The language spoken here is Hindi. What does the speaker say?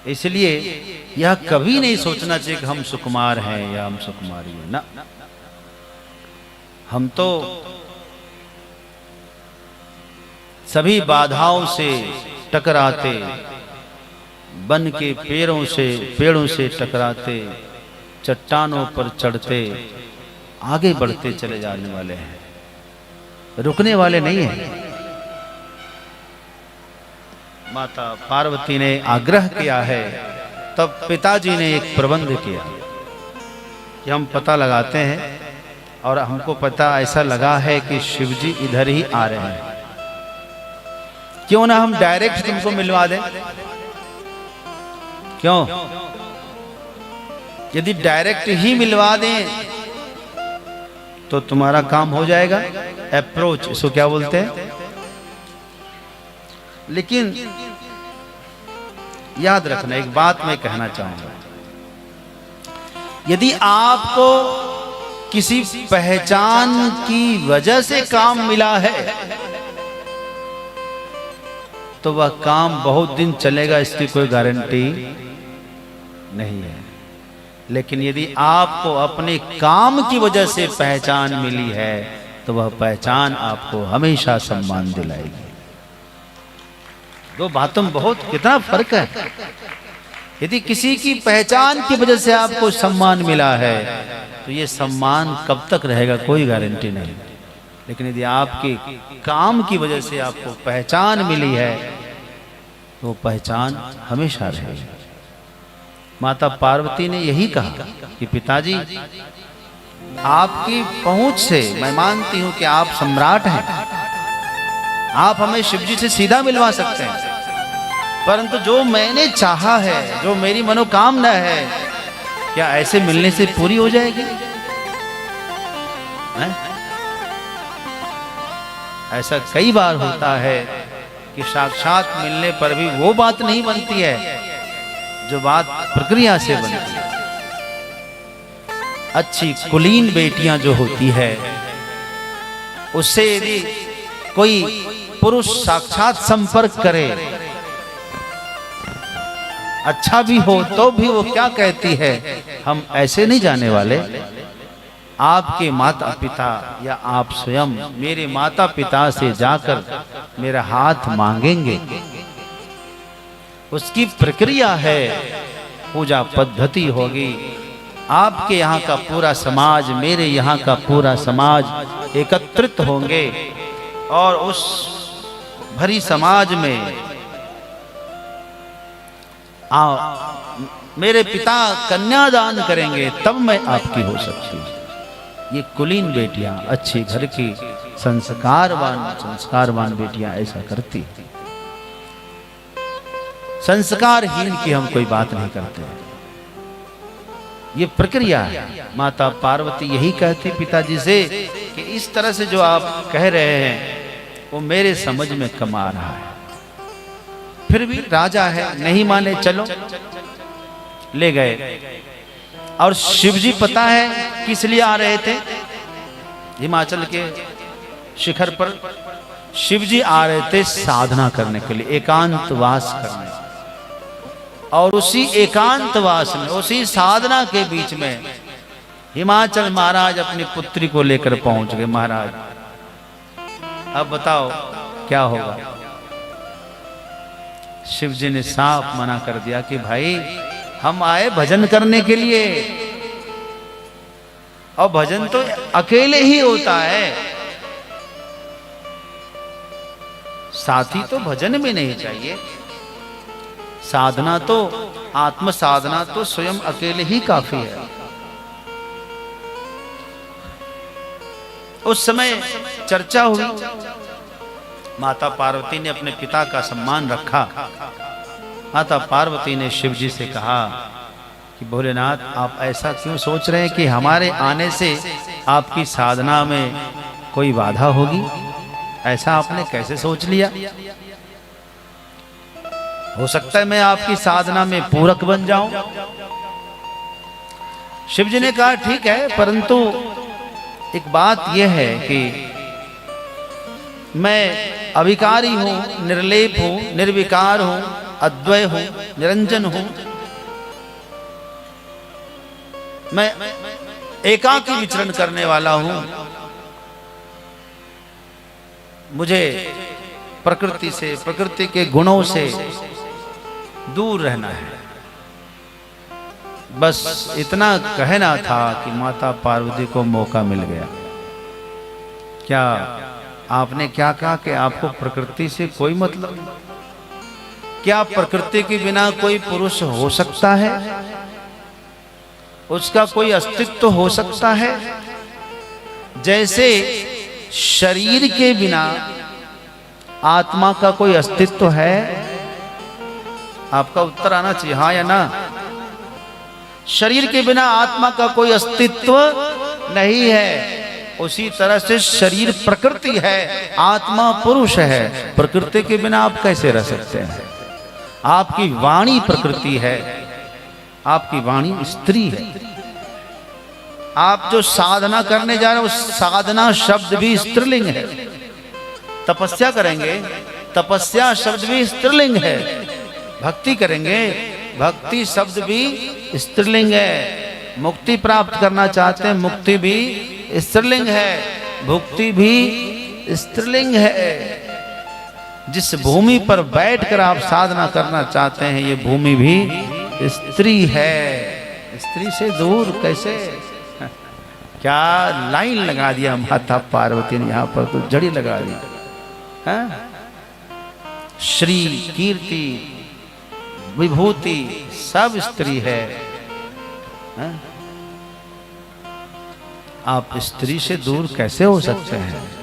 इसलिए यह कभी नहीं सोचना चाहिए कि हम सुकुमार हैं या हम सुकुमारी हैं ना। हम तो सभी बाधाओं से टकराते, बन के पेड़ों से टकराते, चट्टानों पर चढ़ते, आगे बढ़ते चले जाने वाले हैं, रुकने वाले नहीं हैं। माता पार्वती ने आग्रह किया है, तब पिताजी ने एक प्रबंध किया कि हम पता लगाते हैं, और हमको पता ऐसा लगा है कि शिवजी इधर ही आ रहे हैं, क्यों ना हम डायरेक्ट तुमको मिलवा दें। क्यों? यदि डायरेक्ट ही मिलवा दें तो तुम्हारा काम हो जाएगा, अप्रोच इसको क्या बोलते हैं। लेकिन याद रखना, एक बात मैं कहना चाहूंगा, यदि आपको किसी पहचान की वजह से काम मिला है तो वह काम बहुत दिन चलेगा, इसकी कोई गारंटी नहीं है। लेकिन यदि आपको अपने काम की वजह से पहचान मिली है तो वह पहचान आपको हमेशा सम्मान दिलाएगी। दो बातों में बहुत कितना फर्क है। यदि किसी की पहचान की वजह से आपको सम्मान मिला है तो ये सम्मान कब तक रहेगा, कोई गारंटी नहीं। लेकिन यदि आपके काम की वजह से आपको पहचान मिली है तो पहचान हमेशा रहेगी। माता पार्वती ने यही कहा कि पिताजी, आपकी पहुंच से मैं मानती हूं कि आप सम्राट हैं, आप हमें शिवजी से सीधा मिलवा सकते हैं, परंतु जो मैंने चाहा है, जो मेरी मनोकामना है, क्या ऐसे मिलने से पूरी हो जाएगी? है? ऐसा कई बार होता है कि साक्षात मिलने पर भी वो बात नहीं बनती है जो बात प्रक्रिया से बनती है। अच्छी कुलीन बेटियां जो होती है, उससे यदि कोई पुरुष साक्षात संपर्क करे, अच्छा भी हो तो भी वो क्या कहती है, हम ऐसे नहीं जाने वाले, आपके माता पिता या आप स्वयं मेरे माता पिता से जाकर मेरा हाथ मांगेंगे। उसकी प्रक्रिया है, पूजा पद्धति होगी। आपके यहाँ का पूरा समाज, मेरे यहाँ का पूरा समाज एकत्रित होंगे और उस भरी समाज में मेरे पिता कन्यादान करेंगे, तब मैं आपकी हो सकती हूँ। ये कुलीन बेटियां, अच्छे घर की संस्कारवान बेटियां ऐसा करती हैं। संस्कारहीन की हम कोई बात नहीं करते। ये प्रक्रिया है। माता पार्वती यही कहती पिताजी से कि इस तरह से जो आप कह रहे हैं वो मेरे समझ में कम आ रहा है। फिर भी राजा है, नहीं माने, चलो ले गए। और शिवजी पता है किस लिए आ रहे थे? हिमाचल के शिखर पर शिवजी आ रहे थे साधना करने के लिए, एकांतवास करने। और उसी एकांतवास में, उसी साधना के बीच में हिमाचल महाराज अपनी पुत्री को लेकर पहुंच गए। महाराज अब बताओ क्या होगा? शिवजी ने साफ मना कर दिया कि भाई हम आए भजन करने के लिए, और भजन तो अकेले ही होता है, साथी तो भजन में नहीं चाहिए। साधना तो, आत्म साधना तो स्वयं अकेले ही काफी है। उस समय चर्चा हुई, माता पार्वती ने अपने पिता का सम्मान रखा। माता पार्वती ने शिवजी से कहा कि भोलेनाथ, आप ऐसा क्यों सोच रहे हैं कि हमारे आने से आपकी साधना में कोई बाधा होगी? ऐसा आपने कैसे सोच लिया? हो सकता है मैं आपकी साधना में पूरक बन जाऊं। शिवजी ने कहा ठीक है, परंतु एक बात यह है कि मैं अविकारी हूं, निर्लेप हूं, निर्विकार हूं, अद्वय हूं, निरंजन हूं, मैं एकाकी विचरण करने वाला हूं, मुझे प्रकृति से, प्रकृति के गुणों से दूर रहना है। बस इतना कहना था कि माता पार्वती को मौका मिल गया। क्या आपने क्या कहा कि आपको प्रकृति से कोई मतलब नहीं? क्या प्रकृति के बिना कोई पुरुष हो सकता है? उसका कोई अस्तित्व हो सकता है? जैसे शरीर के बिना आत्मा का कोई अस्तित्व है? आपका उत्तर आना चाहिए हाँ या ना। शरीर के बिना आत्मा का कोई अस्तित्व नहीं है। उसी तरह से शरीर प्रकृति है, आत्मा पुरुष है। प्रकृति के बिना आप कैसे रह सकते हैं? आपकी वाणी प्रकृति है, आपकी वाणी स्त्री है। आप जो साधना करने जा रहे हैं उस साधना शब्द भी स्त्रीलिंग है। तपस्या करेंगे, तपस्या शब्द भी स्त्रीलिंग है। भक्ति करेंगे, भक्ति शब्द भी स्त्रीलिंग है। मुक्ति प्राप्त करना चाहते हैं, मुक्ति भी स्त्रीलिंग है, भुक्ति भी स्त्रीलिंग है। जिस भूमि पर बैठकर आप साधना करना चाहते हैं ये भूमि भी स्त्री है। स्त्री से दूर कैसे? क्या लाइन लगा दिया माता पार्वती ने, यहां पर तो जड़ी लगा दी। श्री कीर्ति विभूति सब स्त्री है। आप स्त्री से दूर कैसे हो सकते हैं?